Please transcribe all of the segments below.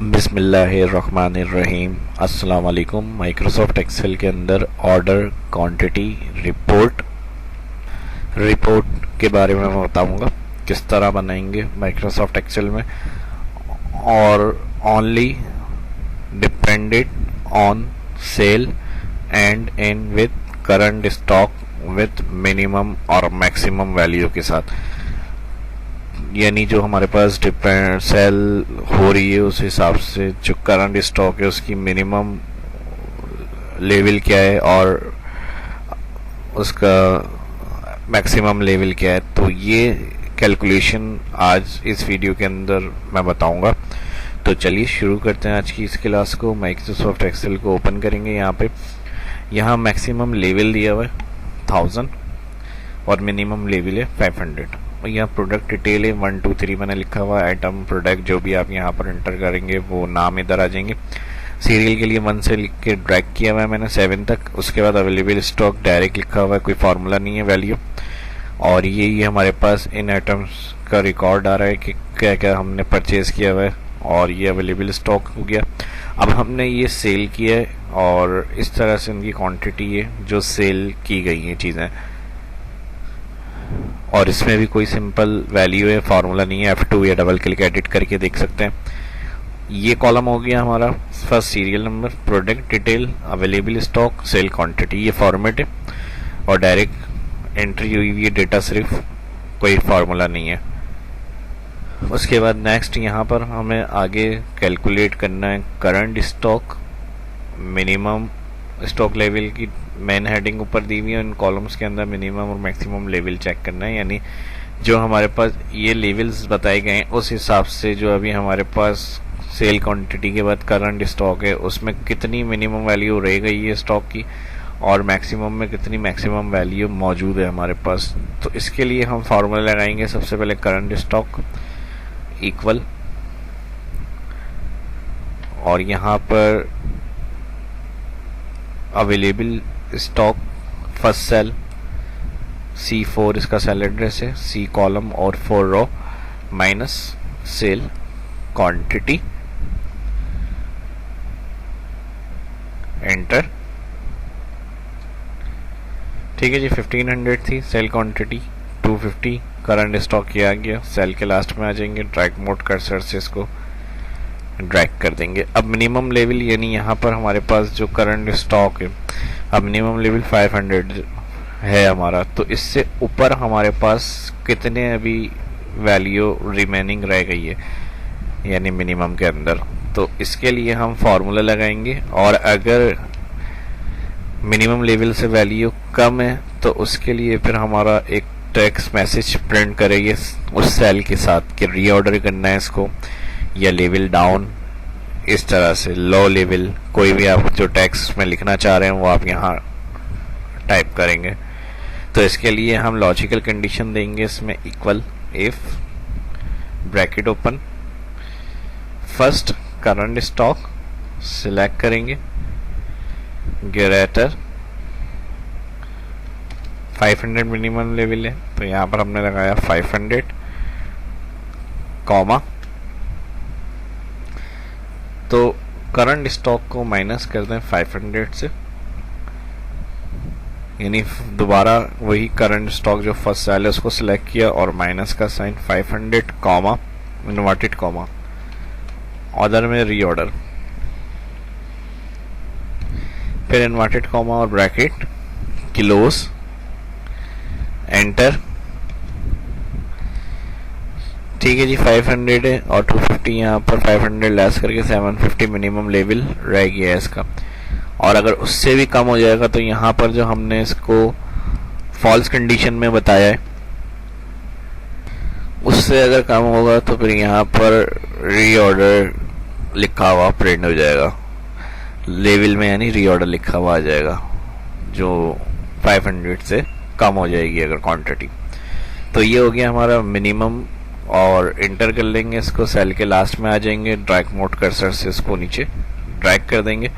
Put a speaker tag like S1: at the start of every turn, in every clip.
S1: बिस्मिल्लाहिर्रहमानिर्रहीम। अस्सलाम वालेकुम। माइक्रोसॉफ्ट एक्सेल के अंदर ऑर्डर क्वांटिटी रिपोर्ट के बारे में मैं बताऊंगा किस तरह बनाएंगे माइक्रोसॉफ्ट एक्सेल में, और only depended on sale and in with current stock with minimum और मैक्सिमम वैल्यू के साथ। यानी जो हमारे पास सेल हो रही है उस हिसाब से जो करंट स्टॉक है उसकी मिनिमम लेवल क्या है और उसका मैक्सिमम लेवल क्या है, तो ये कैलकुलेशन आज इस वीडियो के अंदर मैं बताऊंगा। तो चलिए शुरू करते हैं आज की इस क्लास को। माइक्रोसॉफ्ट एक्सेल को ओपन करेंगे। यहाँ मैक्सिमम लेवल दिया हुआ है 1000 और मिनिमम लेवल है 500। और यहाँ प्रोडक्ट डिटेल है 1 2 3 मैंने लिखा हुआ। आइटम प्रोडक्ट जो भी आप यहाँ पर एंटर करेंगे वो नाम इधर आ जाएंगे। सीरियल के लिए 1 से लिख के ड्रैग किया हुआ है मैंने 7 तक। उसके बाद अवेलेबल स्टॉक डायरेक्ट लिखा हुआ है, कोई फार्मूला नहीं है वैल्यू। और ये हमारे पास इन आइटम्स का रिकॉर्ड आ रहा है कि क्या क्या हमने परचेज किया हुआ है, और ये अवेलेबल स्टॉक हो गया। अब हमने ये सेल किया है और इस तरह से उनकी क्वांटिटी है जो सेल की गई हैं चीज़ें, और इसमें भी कोई सिंपल वैल्यू है, फार्मूला नहीं है। F2 या डबल क्लिक एडिट करके देख सकते हैं। ये कॉलम हो गया हमारा first serial number, product detail, available stock, sale quantity, ये फॉर्मेट है और डायरेक्ट एंट्री हुई हुई है डेटा, सिर्फ कोई फार्मूला नहीं है। उसके बाद नेक्स्ट यहाँ पर हमें आगे कैलकुलेट करना है current stock, minimum stock level की मेन हेडिंग ऊपर दी हुई है। इन कॉलम्स के अंदर मिनिमम और मैक्सिमम लेवल चेक करना है, यानी जो हमारे पास ये लेवल्स बताए गए हैं उस हिसाब से जो अभी हमारे पास सेल क्वांटिटी के बाद करंट स्टॉक है उसमें कितनी मिनिमम वैल्यू रह गई है स्टॉक की और मैक्सिमम में कितनी मैक्सिमम वैल्यू मौजूद है हमारे पास। तो इसके लिए हम फार्मूला लगाएंगे। सबसे पहले करंट स्टॉक इक्वल, और यहाँ पर available stock first cell C4 इसका सेल एड्रेस है, C कॉलम और 4 rho minus cell quantity, enter. ठीक है जी, 1500 थी सेल क्वांटिटी, 250 करंट स्टॉक किया गया। सेल के लास्ट में आ जाएंगे, ड्रैग मोड कर्सर से इसको ड्रैग कर देंगे। अब मिनिमम लेवल, यानी यहाँ पर हमारे पास जो करंट स्टॉक है, अब मिनिमम लेवल 500 है हमारा, तो इससे ऊपर हमारे पास कितने अभी वैल्यू रिमेनिंग रह गई है यानी मिनिमम के अंदर। तो इसके लिए हम फार्मूला लगाएंगे, और अगर मिनिमम लेवल से वैल्यू कम है तो उसके लिए फिर हमारा एक टेक्स्ट मैसेज प्रिंट करेंगे उस सेल के साथ कि रीऑर्डर करना है इसको या लेवल डाउन, इस तरह से लो लेवल, कोई भी आप जो टेक्स्ट में लिखना चाह रहे हैं वो आप यहाँ टाइप करेंगे। तो इसके लिए हम लॉजिकल कंडीशन देंगे इसमें, equal if bracket open first current stock select करेंगे, ग्रेटर 500 मिनिमम लेवल है तो यहाँ पर हमने लगाया 500 कॉमा, तो करंट स्टॉक को माइनस कर दें 500 से, यानी दोबारा वही करंट स्टॉक जो फर्स्ट सेल है उसको सिलेक्ट किया और माइनस का sign 500 comma inverted comma, order में रीऑर्डर, फिर इन्वर्टेड कॉमा और ब्रैकेट क्लोज, एंटर। ठीक है जी, 500 है और 250 यहाँ पर 500 लेस करके 750 मिनिमम लेवल रह गया है इसका। और अगर उससे भी कम हो जाएगा तो यहाँ पर जो हमने इसको फॉल्स कंडीशन में बताया है उससे अगर कम होगा तो फिर यहाँ पर रीऑर्डर लिखा हुआ प्रिंट हो जाएगा लेवल में, यानी रीऑर्डर लिखा हुआ आ जाएगा जो 500 से कम हो जाएगी अगर क्वांटिटी। तो ये हो गया हमारा मिनिमम, और इंटर कर लेंगे इसको, सेल के लास्ट में आ जाएंगे, ड्रैग मोड कर्सर से इसको नीचे ड्रैग कर देंगे।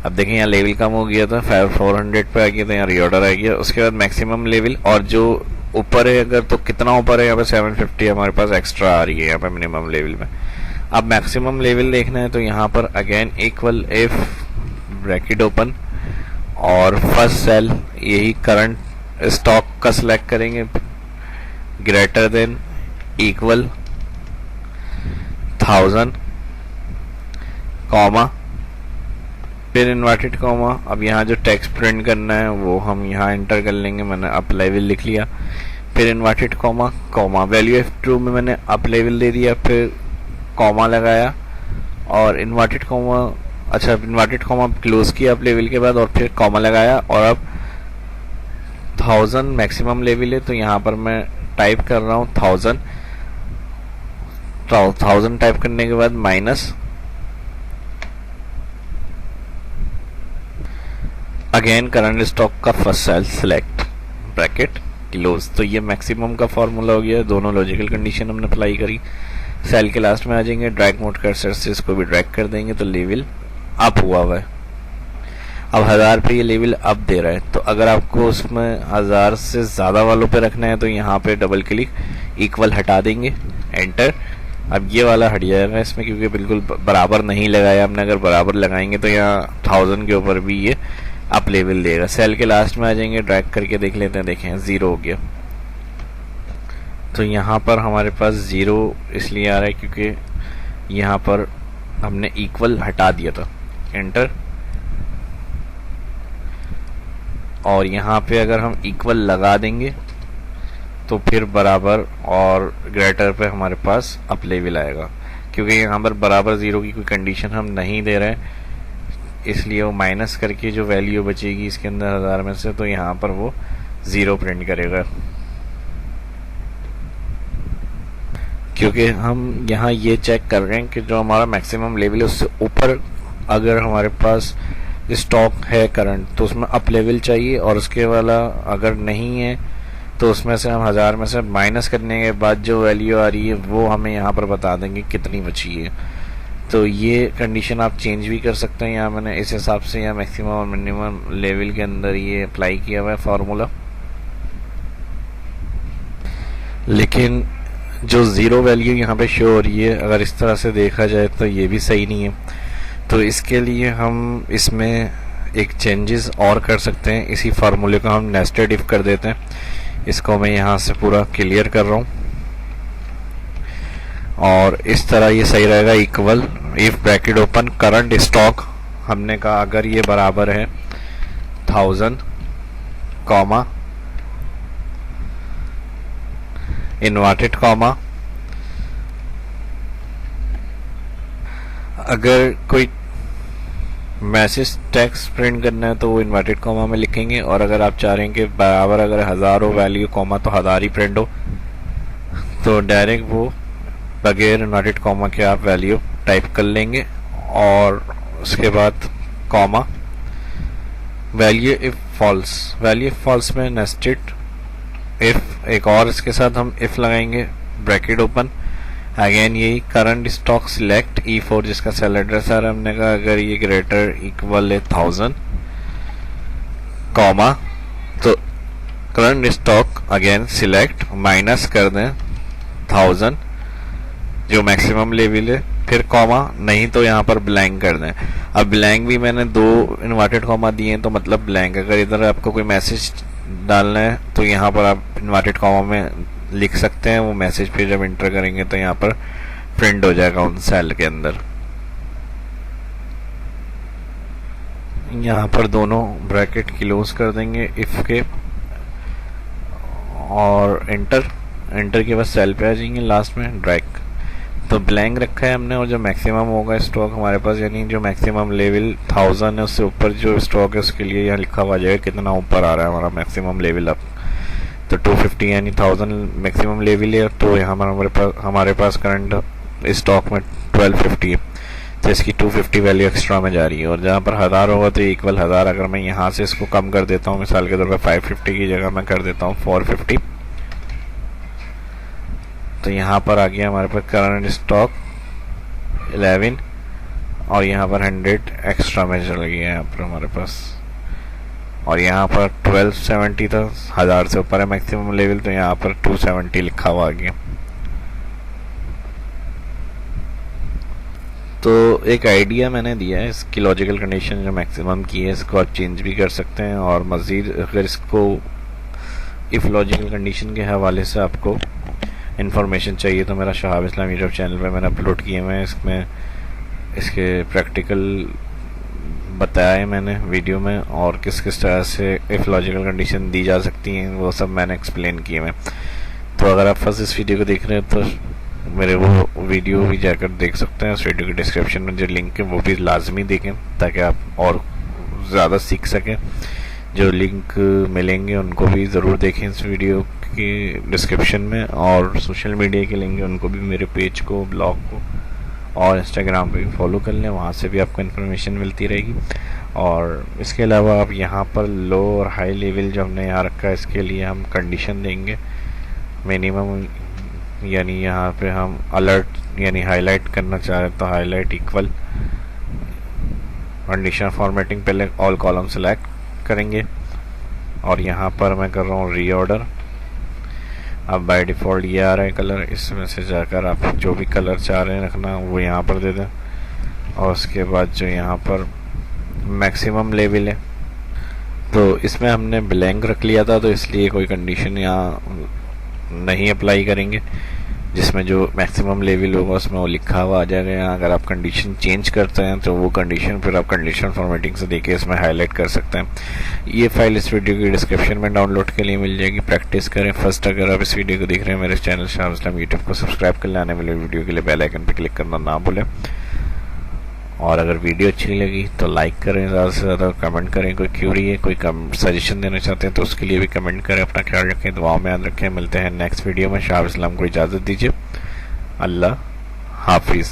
S1: अब देखें यहाँ लेवल कम हो गया था, 400 पे आ गया था, यहाँ रीऑर्डर आ गया। उसके बाद मैक्सिमम लेवल, और जो ऊपर है अगर तो कितना ऊपर है, यहाँ पे 750 हमारे पास एक्स्ट्रा आ रही है यहाँ पे मिनिमम लेवल में। अब मैक्सिमम लेवल देखना है तो यहाँ पर again equal if bracket open और फर्स्ट सेल यही करंट स्टॉक का सिलेक्ट करेंगे, ग्रेटर देन इक्वल 1000 कॉमा, फिर इन्वर्टेड कॉमा। अब यहाँ जो टेक्स्ट प्रिंट करना है वो हम यहाँ एंटर कर लेंगे, मैंने अप लेवल लिख लिया, फिर inverted comma comma, value F true में मैंने अप लेवल दे दिया, फिर कॉमा लगाया और इन्वर्टेड कॉमा, अच्छा इन्वर्टेड कॉमा क्लोज किया अप लेवल के बाद और फिर कॉमा लगाया। और अब 1000 मैक्सिमम लेवल है तो यहाँ पर मैं टाइप कर रहा हूँ 1000 टाइप करने के बाद माइनस अगेन करंट स्टॉक का first cell select bracket close. तो ये मैक्सिमम का फॉर्मूला हो गया, दोनों लॉजिकल कंडीशन हमने अप्लाई करी। सेल के लास्ट में आ जाएंगे, ड्रैग मोड कर्सर से इसको भी ड्रैग कर देंगे तो लेवल अप हुआ है। अब 1000 पे ये लेवल अप दे रहा है, तो अगर आपको उसमें 1000 से ज़्यादा वालों पे रखना है तो यहाँ पे डबल क्लिक इक्वल हटा देंगे, एंटर। अब ये वाला हट जाएगा इसमें क्योंकि बिल्कुल बराबर नहीं लगाया हमने, अगर बराबर लगाएंगे तो यहाँ 1000 के ऊपर भी ये अप लेवल देगा। सेल के लास्ट में आ जाएंगे, ड्रैग करके देख लेते हैं, देखें 0 हो गया। तो यहाँ पर हमारे पास 0 इसलिए आ रहा है क्योंकि यहाँ पर हमने इक्वल हटा दिया था, एंटर। और यहाँ पे अगर हम इक्वल लगा देंगे तो फिर बराबर और ग्रेटर पे हमारे पास अप लेवल आएगा, क्योंकि यहाँ पर बराबर 0 की कोई कंडीशन हम नहीं दे रहे हैं, इसलिए वो माइनस करके जो वैल्यू बचेगी इसके अंदर 1000 में से, तो यहाँ पर वो 0 प्रिंट करेगा। क्योंकि हम यहाँ ये चेक कर रहे हैं कि जो हमारा मैक्सिमम लेवल है उससे ऊपर अगर हमारे पास स्टॉक है करंट तो उसमें अप लेवल चाहिए, और उसके वाला अगर नहीं है तो उसमें से हम 1000 में से माइनस करने के बाद जो वैल्यू आ रही है वो हमें यहाँ पर बता देंगे कितनी बची है। तो ये कंडीशन आप चेंज भी कर सकते हैं। यहाँ मैंने इस हिसाब से यहाँ मैक्सिमम और मिनिमम लेवल के अंदर ये अप्लाई किया हुआ है फार्मूला। लेकिन जो 0 वैल्यू यहाँ पे शो हो रही है, अगर इस तरह से देखा जाए तो ये भी सही नहीं है। तो इसके लिए हम इसमें एक चेंजेस और कर सकते हैं, इसी फार्मूले को हम नेस्टेड इफ कर देते हैं। इसको मैं यहाँ से पूरा क्लियर कर रहा हूँ और इस तरह ये सही रहेगा। Equal if bracket open current stock, हमने कहा अगर ये बराबर है 1000 कॉमा इन्वर्टेड कॉमा, अगर कोई मैसेज टेक्स्ट प्रिंट करना है तो वो इन्वर्टेड कॉमा में लिखेंगे, और अगर आप चाह रहे हैं कि बराबर अगर 1000 हो वैल्यू कॉमा तो 1000 ही प्रिंट हो, तो डायरेक्ट वो बगैर इन्वर्टेड कॉमा के आप वैल्यू टाइप कर लेंगे और उसके बाद comma value if false, value if false में नेस्टेड इफ एक और इसके साथ हम इफ लगाएंगे, ब्रैकेट ओपन अगेन यही करंट स्टॉक सिलेक्ट E4 जिसका सेल एड्रेस आ रहा है, हमने कहा अगर ये ग्रेटर इक्वल है 1000 कॉमा तो current stock again select minus कर दें 1000 जो मैक्सिमम लेवल है, फिर कॉमा, नहीं तो यहाँ पर ब्लैंक कर दें। अब ब्लैंक भी मैंने 2 इन्वर्टेड कॉमा दिए हैं तो मतलब ब्लैंक। अगर इधर आपको कोई मैसेज डालना है तो यहाँ पर आप इन्वर्टेड कॉमा में लिख सकते हैं, वो मैसेज फिर जब इंटर करेंगे तो यहाँ पर प्रिंट हो जाएगा उन सेल के अंदर। यहाँ पर दोनों ब्रैकेट क्लोज कर देंगे इफ के और एंटर के बाद सेल पे आ जाएंगे लास्ट में ड्रैग। तो ब्लैंक रखा है हमने, और जो मैक्सिमम होगा स्टॉक हमारे पास यानी जो मैक्सिमम लेवल 1000 है उससे ऊपर जो स्टॉक है उसके लिए यहाँ लिखा हुआ जाएगा कितना ऊपर आ रहा है हमारा मैक्सिमम लेवल अप। तो 250 यानी 1000 मैक्सिमम लेवल है, तो यहाँ हमारे पास करंट स्टॉक में 1250 है, तो इसकी 250 वैल्यू एक्स्ट्रा में जा रही है। और जहाँ पर 1000 होगा तो इक्वल 1000, अगर मैं यहाँ से इसको कम कर देता हूँ मिसाल के तौर पर 550 की जगह मैं कर देता हूँ 450, तो यहाँ पर आ गया हमारे पास करंट स्टॉक 11 और यहाँ पर 100 एक्स्ट्रा में चल गया यहाँ पर हमारे पास। और यहाँ पर 1270 था, 1000 से ऊपर है मैक्सिमम लेवल, तो यहाँ पर 270 लिखा हुआ आ गया। तो एक आइडिया मैंने दिया है, इसकी लॉजिकल कंडीशन जो मैक्सिमम की है इसको आप चेंज भी कर सकते हैं, और मज़ीद अगर इसको इफ़ लॉजिकल कंडीशन के हवाले से आपको इन्फॉर्मेशन चाहिए तो मेरा शहाब इस्लाम यूट्यूब चैनल पे मैंने अपलोड किए हुए हैं। इसमें इसके प्रैक्टिकल बताया है मैंने वीडियो में, और किस किस तरह से इफ़ लॉजिकल कंडीशन दी जा सकती हैं वो सब मैंने एक्सप्लेन किए हैं। तो अगर आप फर्स्ट इस वीडियो को देख रहे हैं तो मेरे वो वीडियो भी जाकर देख सकते हैं। उस वीडियो के डिस्क्रिप्शन में जो लिंक है वो भी लाजमी देखें ताकि आप और ज़्यादा सीख सकें। जो लिंक मिलेंगे उनको भी ज़रूर देखें इस वीडियो की डिस्क्रिप्शन में, और सोशल मीडिया के लिंक उनको भी मेरे पेज को, ब्लॉग को और इंस्टाग्राम पे भी फॉलो कर लें, वहाँ से भी आपको इन्फॉर्मेशन मिलती रहेगी। और इसके अलावा आप यहाँ पर लो और हाई लेवल जो हमने यहाँ रखा है इसके लिए हम कंडीशन देंगे मिनिमम, यानी यहाँ पे हम अलर्ट यानी हाईलाइट करना चाह रहे हैं तो हाईलाइट इक्वल कंडीशन फॉर्मेटिंग पहले ऑल कॉलम सेलेक्ट करेंगे, और यहाँ पर मैं कर रहा हूँ रीऑर्डर। अब बाय डिफ़ॉल्ट ये आ रहा है कलर, इसमें से जाकर आप जो भी कलर चाह रहे हैं रखना वो यहाँ पर दे दें। और उसके बाद जो यहाँ पर मैक्सिमम लेवल है तो इसमें हमने ब्लैंक रख लिया था, तो इसलिए कोई कंडीशन यहाँ नहीं अप्लाई करेंगे। जिसमें जो मैक्सिमम लेवल होगा उसमें वो लिखा हुआ आ जाएगा। अगर आप कंडीशन चेंज करते हैं तो वो कंडीशन फिर आप कंडीशन फॉर्मेटिंग से देके इसमें हाईलाइट कर सकते हैं। ये फाइल इस वीडियो की डिस्क्रिप्शन में डाउनलोड के लिए मिल जाएगी। प्रैक्टिस करें। फर्स्ट अगर आप इस वीडियो को देख रहे हैं मेरे चैनल शहाब इस्लाम यूट्यूब को सब्सक्राइब कर लें, आने वाले वीडियो के लिए बेल आइकन पर क्लिक करना ना भूलें। और अगर वीडियो अच्छी लगी तो लाइक करें, ज़्यादा से ज़्यादा कमेंट करें। कोई क्यूरी है, कोई सजेशन देना चाहते हैं तो उसके लिए भी कमेंट करें। अपना ख्याल रखें, दुआओं में याद रखें। मिलते हैं नेक्स्ट वीडियो में। शहाब इस्लाम को इजाज़त दीजिए। अल्लाह हाफिज़।